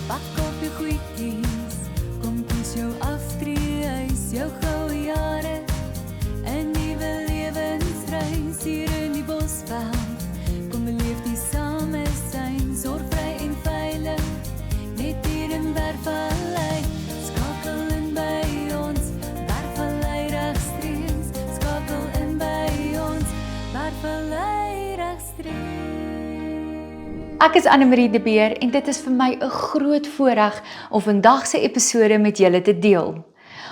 Pak op je goedjies, kom kies jou aftreehuis, jou goue jare, 'n nuwe lewensreis hier in die Bosveld. Kom beleef die samesyn, zorgvry en veilig, net hier in Bergvallei. Skakel in by ons, Bergvallei regstreeks, skakel in by ons, Bergvallei regstreeks. Ek is Annemarie de Beer en dit is vir my 'n groot voorreg om vandag se episode met julle te deel.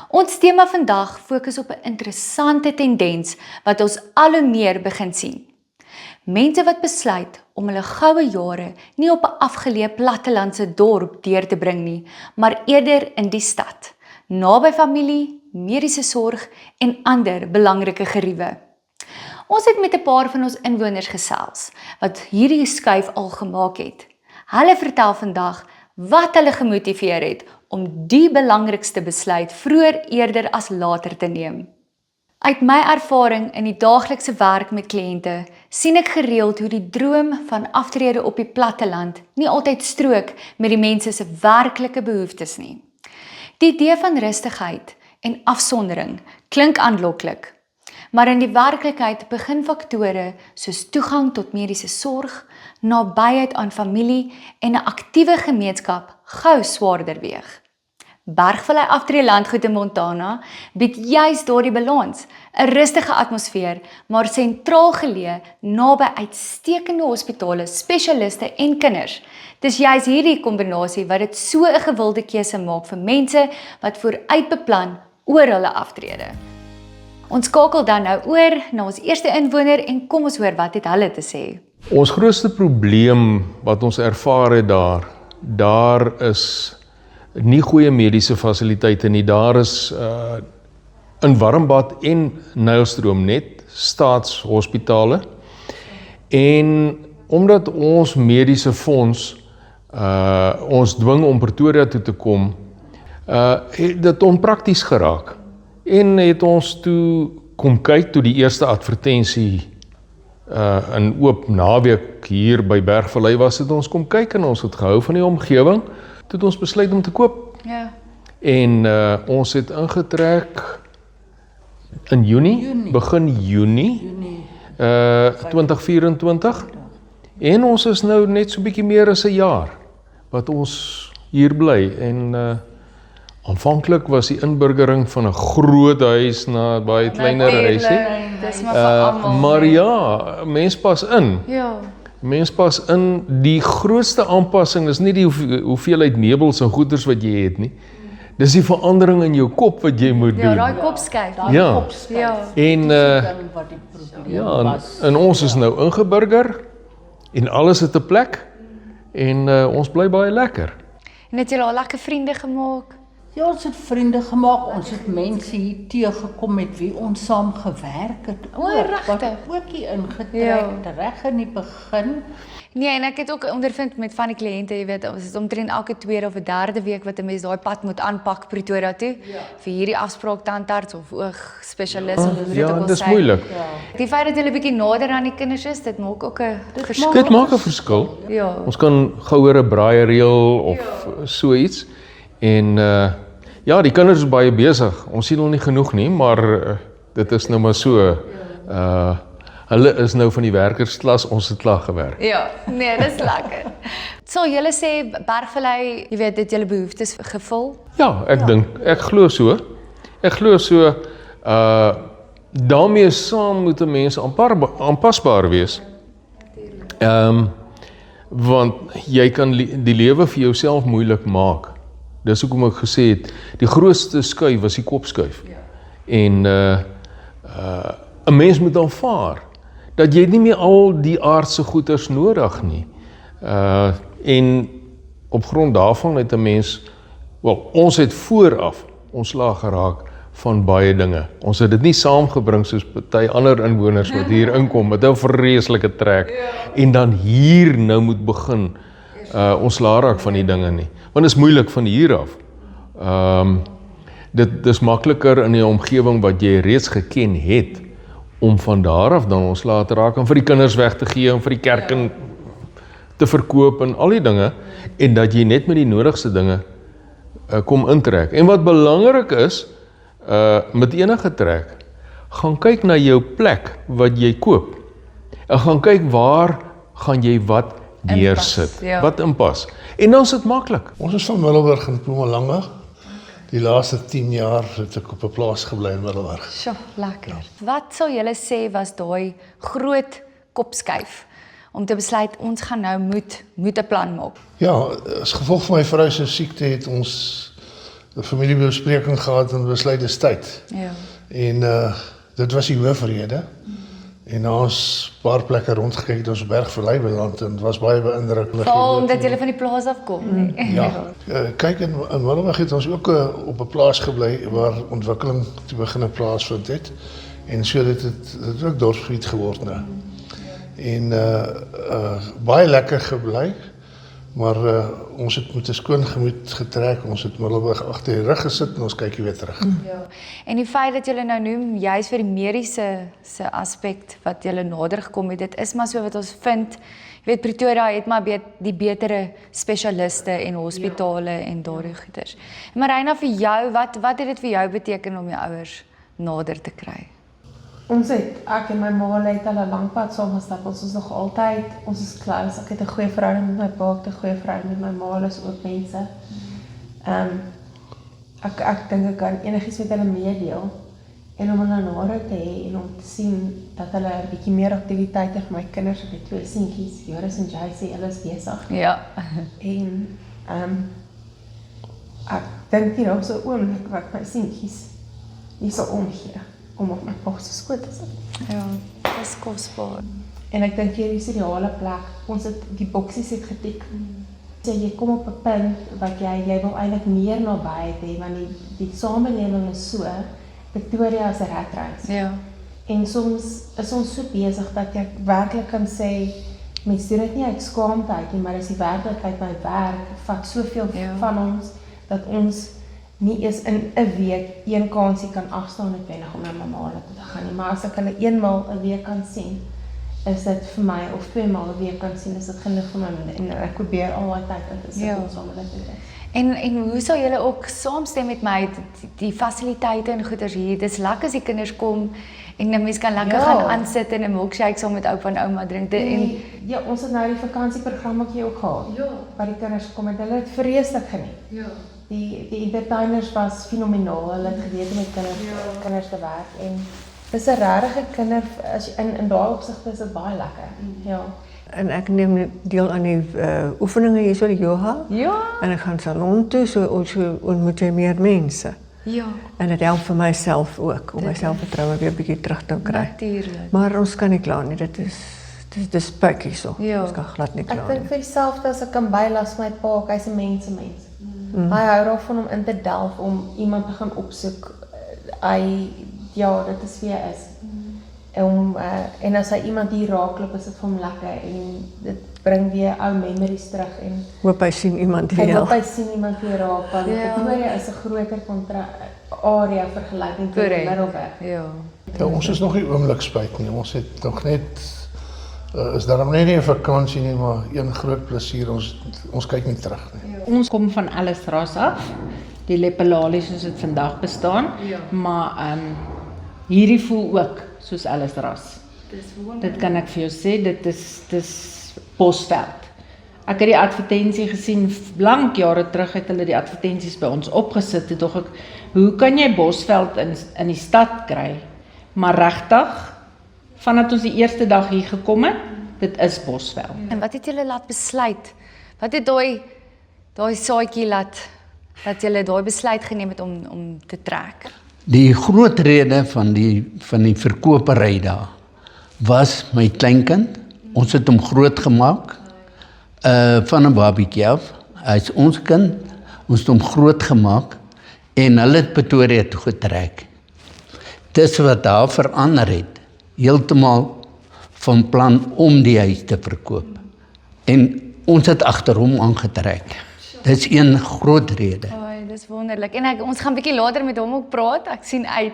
Ons tema vandag fokus op 'n interessante tendens wat ons al hoe meer begin sien. Mense wat besluit om hulle goue jare nie op 'n afgeleë plattelandse dorp deur te bring nie, maar eerder in die stad, naby familie, mediese sorg en ander belangrike geriewe. Ons het met 'n paar van ons inwoners gesels, wat hierdie skuif al gemaak het. Hulle vertel vandag wat hulle gemotiveer het om die belangrikste besluit vroeër eerder as later te neem. Uit my ervaring in die daaglikse werk met kliënte, sien ek gereeld hoe die droom van aftrede op die platteland nie altyd strook met die mense se werklike behoeftes nie. Die idee van rustigheid en afsondering klink aanloklik, maar in die werklikheid begin faktore soos toegang tot mediese sorg, nabyheid aan familie en 'n aktiewe gemeenskap gou swaarder weeg. Bergvallei Aftrede Landgoed in Montana bied juis daardie balans, 'n rustige atmosfeer, maar sentraal geleë naby uitstekende hospitale, spesialiste en kinders. Dis juis hierdie kombinasie wat dit so 'n gewilde keuse maak vir mense wat vooruit beplan oor hulle aftrede. Ons skakel dan nou oor na ons eerste inwoner en kom ons hoor wat het hulle te sê. Ons grootste probleem wat ons ervaar het daar is nie goeie mediese fasiliteite nie. Daar is in Warmbad en Nylstroom net staatshospitale. En omdat ons mediese fonds ons dwing om Pretoria toe te kom, het dit onprakties geraak. En het ons toe kom kyk toe die eerste advertensie in oop naweek hier by Bergvallei was, het ons kom kyk en ons het gehou van die omgewing, toe het ons besluit om te koop. Ja. En ons het ingetrek in begin Junie 2024. En ons is nou net so bietjie meer as 'n jaar wat ons hier bly. En aanvanklik was die inburgering van 'n groot huis na 'n baie kleiner huisie. Dis maar vir almal. Maar ja, mens pas in. Ja. Mens pas in. Die grootste aanpassing is nie die hoeveelheid meubels en goeders wat jy het nie. Dis die verandering in jou kop wat jy moet doen. Ja, daai kopskyf. Ja. Ja. En en ons is nou ingeburger en alles het 'n plek en ons bly baie lekker. En het julle al lekker vriende gemaak? Ja, ons het vriende gemaak, ons het mense hier teëgekom met wie ons saam gewerk het. Regtig? Wat ook hier ingetrek, Ja. reg in die begin. Nee, en ek het ook ondervind met van die kliënte, jy weet, ons is omtrent elke tweede of 'n derde week wat 'n mens daai pad moet aanpak Pretoria toe, vir hierdie afspraak tandarts of oogspesialis of hoe dit Ja, ook al dis sê. moeilik. Die feit dat hulle bietjie nader aan die kinders is, dit maak ook 'n verskil. Dit maak 'n verskil. Ja. Ons kan gouer 'n braaireël of so iets. En ja, die kinders is baie besig. Ons sien hulle nie genoeg nie, maar dit is nou maar so. Hulle is nou van die werkersklas, ons het klaar gewerk. Ja, nee, dis lekker. So, julle sê Bergvallei, jy weet, het julle behoeftes gevul? Ja, ek glo so. Ek glo so, daarmee saam moet 'n mens aanpasbaar wees. Want jy kan die lewe vir jouself moeilik maak. Dis hoekom ek gesê het, die grootste skuif was die kopskuif. En 'n mens moet aanvaar dat jy nie meer al die aardse goeders nodig nie. En op grond daarvan het 'n mens, ons het vooraf ontslaag geraak van baie dinge. Ons het dit nie saamgebring soos party ander inwoners wat hier inkom met 'n vreeslike trek en dan hier nou moet begin ontslaag raak van die dinge nie. Want dit is moeilik van hier af. Dit is makliker in die omgewing wat jy reeds geken het om van daar af dan ontslae te raak en vir die kinders weg te gee en vir die kerk te verkoop en al die dinge, en dat jy net met die nodigste dinge kom intrek. En wat belangrik is, met enige trek, gaan kyk na jou plek wat jy koop. En gaan kyk waar gaan jy wat neersit, wat inpas. En dan is dit maklik. Ons is van Middelburg in Mpumalanga. Die laaste 10 jaar het ek op 'n plaas gebly in Middelburg. Sjoe, lekker. Wat sou julle sê was daai groot kopskuif om te besluit ons gaan nou moet 'n plan maak? Ja, as gevolg van my vrou se siekte het ons 'n familiebespreking gehad en besluit dis tyd. Ja. En dit was die hoofrede. En na ons paar plekke rondgekyk het ons op Bergvallei beland en het was baie beïndrukend. Veral omdat julle van die plaas afkom, nee. Ja, kyk in Middelburg het ons ook op 'n plaas gebly waar ontwikkeling te begin plaasvind het. En so dit het ook dorpsgebied geword nou. En baie lekker gebly, maar ons het met 'n skoon gemoed getrek, ons het Middelburg agter die rug gesit en ons kyk weer terug. Ja. En die feit dat julle nou noem, juist vir die mediese se aspek wat julle nader gekom het, dit is maar so wat ons vind. Jy weet, Pretoria het maar die betere spesialiste en hospitale en daardie goeders. Marina, vir jou, wat het dit vir jou beteken om jou ouers nader te kry? Ek en my ma het al 'n lang pad saam gestap, ons is nog altyd, ons is close, ek het 'n goeie verhouding met my pa, ek het 'n goeie verhouding met my ma, hulle is ook mense. Ek dink ek kan enigiets met hulle meedeel, en om hulle nader te hê, en om te sien dat hulle 'n bietjie meer aktiwiteite vir my kinders, ek het 2 seentjies, Joris en JC, hulle is besig. Ja. En ek dink hier op so 'n oomblik wat my seentjies nie sal omgee om op my pa se skoot te sit. Ja, dis kosbaar. En ek dink hier is die ideale plek. Ons het die boksies het getik. So jy kom op 'n punt wat jy wil eintlik meer naby hê, want die samelewing is so, Pretoria is 'n ratreis. Ja. En soms is ons so besig dat jy werklik kan sê, mens doen dit nie uit skaamte uit nie, maar dis die werklikheid, my werk vat soveel van ons, dat ons nie eens in 'n week een kansie kan afstaan noodwendig om na my ma toe te gaan nie. Maar as ek hulle eenmaal 'n week kan sien, is dit vir my, of 2 maal 'n week kan sien, is dit genoeg vir my, en ek probeer al daai tyd in te sit om saam met hulle te doen. En hoe sou julle ook saamstem met my, die fasiliteite en goeders hier, dis lekker as die kinders kom, en 'n mens kan lekker gaan aansit en 'n milkshake saam met oupa en ouma drink. Ja, ons het nou die vakansieprogrammetjie ook gehad, waar die kinders kom en hulle het vreeslik geniet. Ja. Die entertainers was fenomenaal, hulle het geweet om met kinders te werk, en dis 'n regte kinder, as jy, in daai opsigte is dit baie lekker. Ja. En ek neem deel aan die oefeninge hier, so die yoga. Ja. En ek gaan salon toe, so ontmoet jy meer mense. Ja. En dit help vir myself ook, om my selfvertroue weer 'n bietjie terug te kry. Natuurlijk. Maar ons kan nie klaar nie, dit is puikie so. Ja. Ons kan glad nie Ek klaar dink nie. vir dieselfde as ek kan bylas my pa, hy's 'n mens. Hy hou daarvan om in te delf, om iemand te gaan opsoek. Dit is wie hy is. En as hy iemand hier raakloop, is dit vir hom lekker, en dit bring weer ou memories terug, en Hoop hy sien iemand hy weer. hoop hy sien iemand weer raak, want Pretoria is 'n groter area vergelyking met Middelburg. Ja. Ja, ons is nog nie oomblik spyt nie, ons het nog net, is daarom net nie 'n vakansie nie, maar een groot plesier, ons kyk nie terug nie. Ons kom van alles ras af, die Lepelali soos dit vandag bestaan, maar hierdie voel ook soos alles ras. Dit kan ek vir jou sê, dit is Bosveld. Ek het die advertensie gesien, lank jare terug het hulle die advertensies by ons opgesit, toe dog ek, hoe kan jy Bosveld in die stad kry? Maar regtig, vandat ons die eerste dag hier gekom het, dit is Bosveld. En wat het julle laat besluit? Wat het daai saadjie laat julle daai besluit geneem het om te trek? Die groot rede van die verkopery daar was my kleinkind. Ons het hom groot gemaak van 'n babietjie af. Hy is ons kind. Ons het hom groot gemaak en hulle het Pretoria toe getrek. Dis wat daar verander het. Heeltemal van plan om die huis te verkoop. En ons het agter hom aangetrek. Dis een groot rede. Dis wonderlik. En ons gaan 'n bietjie later met hom ook praat. Ek sien uit.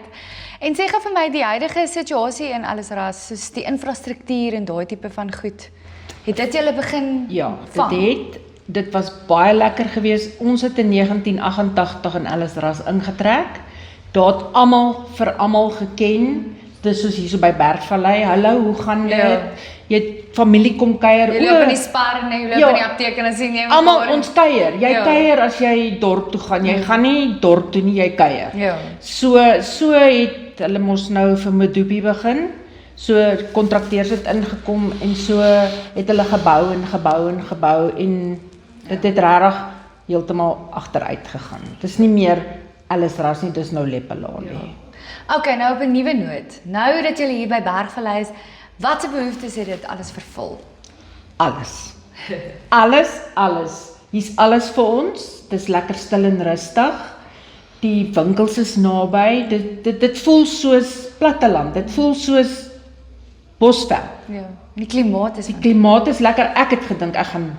En sê gou vir my die huidige situasie in alles ras, soos die infrastruktuur en daai tipe van goed. Het dit julle begin Ja, vang? dit was baie lekker geweest. Ons het in 1988 in Ellisras ingetrek. Daar het vir almal geken. Dis soos hier so by Bergvallei. Hallo, hoe gaan dit? Ja. Jy het familie kom kuier. Jy loop in die spar en jy loop in die apteek en dan sien jy Almal ons kuier. Jy Ja. kuier as jy dorp toe gaan. Jy gaan nie dorp toe nie, jy kuier. Ja. So het hulle mos nou vir Medupi begin. So kontrakteurs het ingekom en so het hulle gebou en dit het regtig heeltemal agteruit gegaan. Dit is nie meer Ellisras nie, dis nou Lepelale. Okay, nou op 'n nuwe noot. Nou dat julle hier by Bergvallei is, watse behoeftes het dit alles vervul? Alles. Alles. Hier's alles vir ons. Dis lekker stil en rustig. Die winkels is naby. Dit voel soos platteland. Dit voel soos Bosveld. Ja. Die klimaat is Die klimaat is lekker. Ek het gedink ek gaan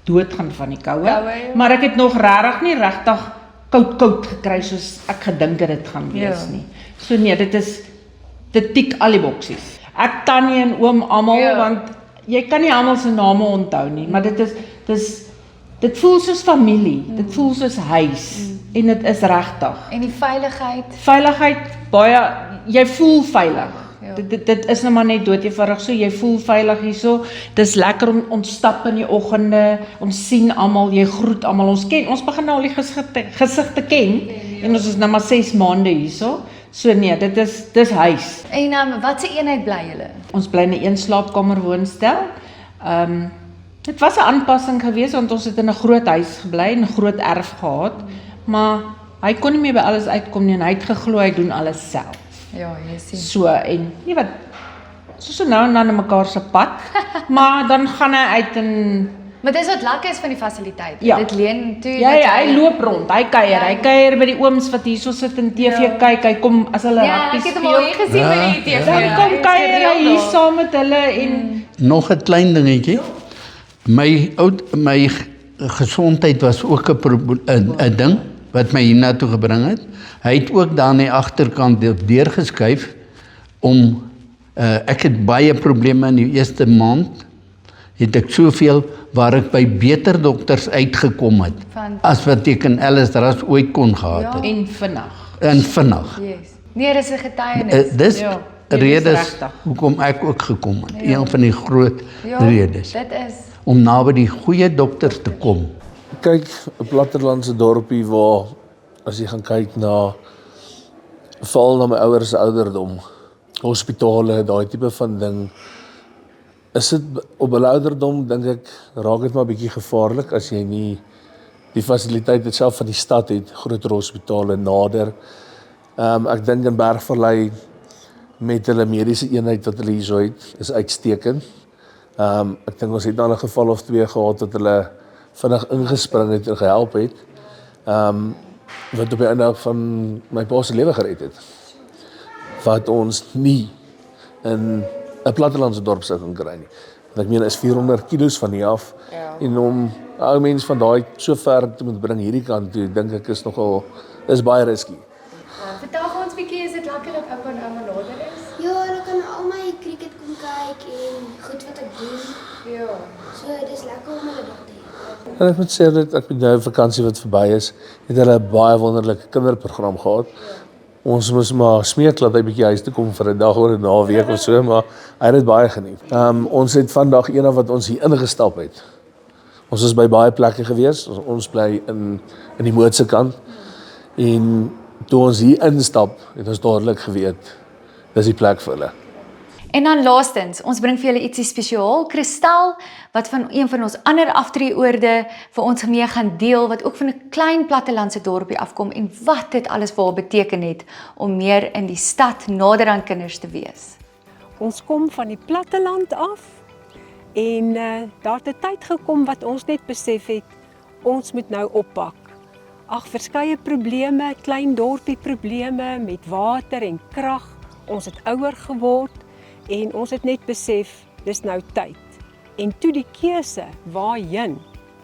doodgaan van die koue, Ja. maar ek het nog regtig koud gekry soos ek gedink dit gaan wees nie. So nee, dit tik al die boksies. Ek tannie en oom almal, want jy kan nie almal se name onthou nie, maar dit voel soos familie, dit voel soos huis en dit is regtig. En die veiligheid. Veiligheid baie, jy voel veilig. Dit is nou maar net doodeenvoudig so, jy voel veilig hierso. Dis lekker om ons stap in die oggende, ons sien almal, jy groet almal, ons begin nou al die gesigte ken en ons is nou maar 6 maande hierso. So nee, dis huis. En watse eenheid bly julle? Ons bly in 'n eenslaapkamer woonstel. Dit was 'n aanpassing geweest want ons het in 'n groot huis gebly en 'n groot erf gehad, maar hy kon nie meer by alles uitkom nie en hy het geglo hy doen alles self. Ja, jy sien. So en nie wat so nou en dan in mekaar se pad, maar dan gaan hy uit en Maar dis wat lekker is van die fasiliteit. Ja. Dit leen toe ja, hy loop rond, hy kuier by die ooms wat hierso sit en TV kyk, hy kom as hulle Ja, rugby ek het speel. hom al hier gesien by die TV. Dan kom kuier hy hier saam met hulle en Nog 'n klein dingetjie. My gesondheid was ook 'n ding wat my hiernatoe gebring het. Hy het ook daar aan die agterkant deurgeskuif om ek het baie probleme in die eerste maand. Het ek soveel waar ek by beter dokters uitgekom het as wat ek in Ellisras ooit kon gehad het. en vinnig. En vinnig. Yes. Nee, dis 'n getuienis. Dis Ja, redes regtig. hoekom ek ook gekom het. Een van die groot redes. Dit is. Om naby die goeie dokters te kom. Kyk, 'n plattelandse dorpie waar as jy gaan kyk na val na my ouers se ouderdom, hospitale, daai tipe van ding, is dit op hulle ouderdom dink ek raak dit maar bietjie gevaarlik as jy nie die fasiliteite self van die stad het, groter hospitale nader. Ek dink in Bergvallei met hulle mediese eenheid wat hulle hierso het, is uitstekend. Ek dink ons het dan 'n geval of 2 gehad dat hulle vinnig ingespring het en gehelp het. Wat op die einde van my pa se lewe gered het. Wat ons nie in 'n plattelandse dorp sou kan kry nie. Want ek meen is 400 kilos van hier af en om ou mense van daai so ver te moet bring hierdie kant toe, dink ek is baie risky. Vertel vir ons bietjie, is dit lekker dat oupa en ouma nader is? Ja, hulle kan al my cricket kom kyk en goed wat ek doen. Ja. So dis lekker om hulle daar te hê. En ek moet sê dat ek met nou vakansie wat verby is, het hulle 'n baie wonderlike kinderprogram gehad. Ons moes maar smeek dat hy bietjie huis toe kom vir 'n dag of 'n naweek of so, maar hy het dit baie geniet. Ons het vandag eendag wat ons hier ingestap het. Ons is by baie plekke gewees. Ons bly in die Mootse kant. En toe ons hier instap, het ons dadelik geweet dis die plek vir hulle. En dan laastens, ons bring vir julle ietsie spesiaal, Kristal, wat van een van ons ander aftreeoorde vir ons mee gaan deel, wat ook van 'n klein plattelandse dorpie afkom en wat dit alles vir haar beteken het om meer in die stad nader aan kinders te wees. Ons kom van die platteland af en daar het 'n tyd gekom wat ons net besef het, ons moet nou oppak. Verskeie probleme, klein dorpie probleme met water en krag. Ons het ouer geword en ons het net besef, dis nou tyd. En toe die keuse, waarheen?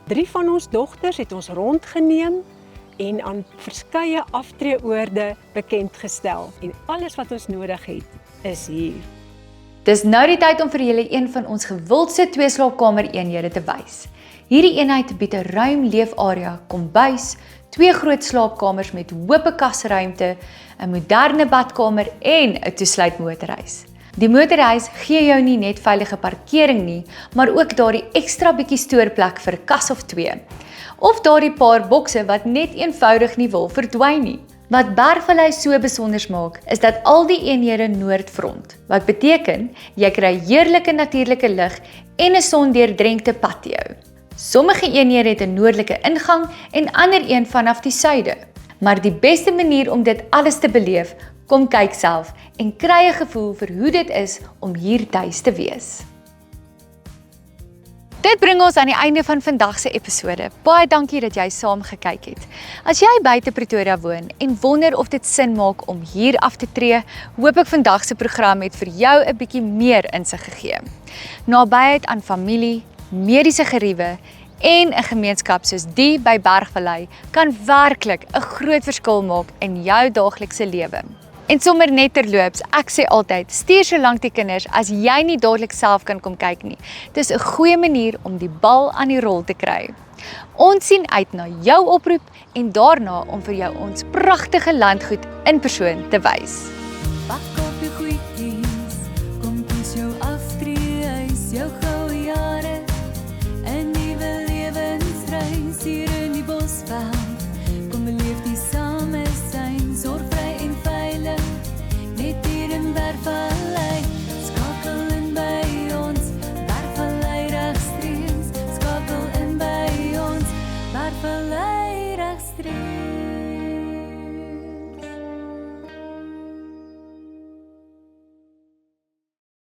3 van ons dogters het ons rondgeneem en aan verskeie aftreeoorde bekend gestel. En alles wat ons nodig het, is hier. Dis nou die tyd om vir julle een van ons gewildste 2-slaapkamer eenhede te wys. Hierdie eenheid bied 'n ruim leefarea, kombuis, 2 groot slaapkamers met oop kasruimte, 'n moderne badkamer en 'n toesluit motorhuis. Die motorhuis gee jou nie net veilige parkering nie, maar ook daardie ekstra bietjie stoorplek vir 'n kas of 2. Of daardie paar bokse wat net eenvoudig nie wil verdwyn nie. Wat Bergvallei so besonder maak, is dat al die eenhede noordfront, wat beteken jy kry heerlike natuurlike lig en 'n sondeurdrenkte patio. Sommige eenhede het 'n noordelike ingang en ander een vanaf die suide. Maar die beste manier om dit alles te beleef, kom kyk self en kry 'n gevoel vir hoe dit is om hier tuis te wees. Dit bring ons aan die einde van vandag se episode. Baie dankie dat jy saam gekyk het. As jy buite Pretoria woon en wonder of dit sin maak om hier af te tree, hoop ek vandag se program het vir jou 'n bietjie meer insig gegee. Nabyheid aan familie, mediese geriewe en 'n gemeenskap soos die by Bergvallei kan werklik 'n groot verskil maak in jou daaglikse lewe. En sommer net terloops, ek sê altyd, stuur so lank die kinders as jy nie dadelik self kan kom kyk nie. Dis 'n goeie manier om die bal aan die rol te kry. Ons sien uit na jou oproep en daarna om vir jou ons pragtige landgoed in persoon te wys.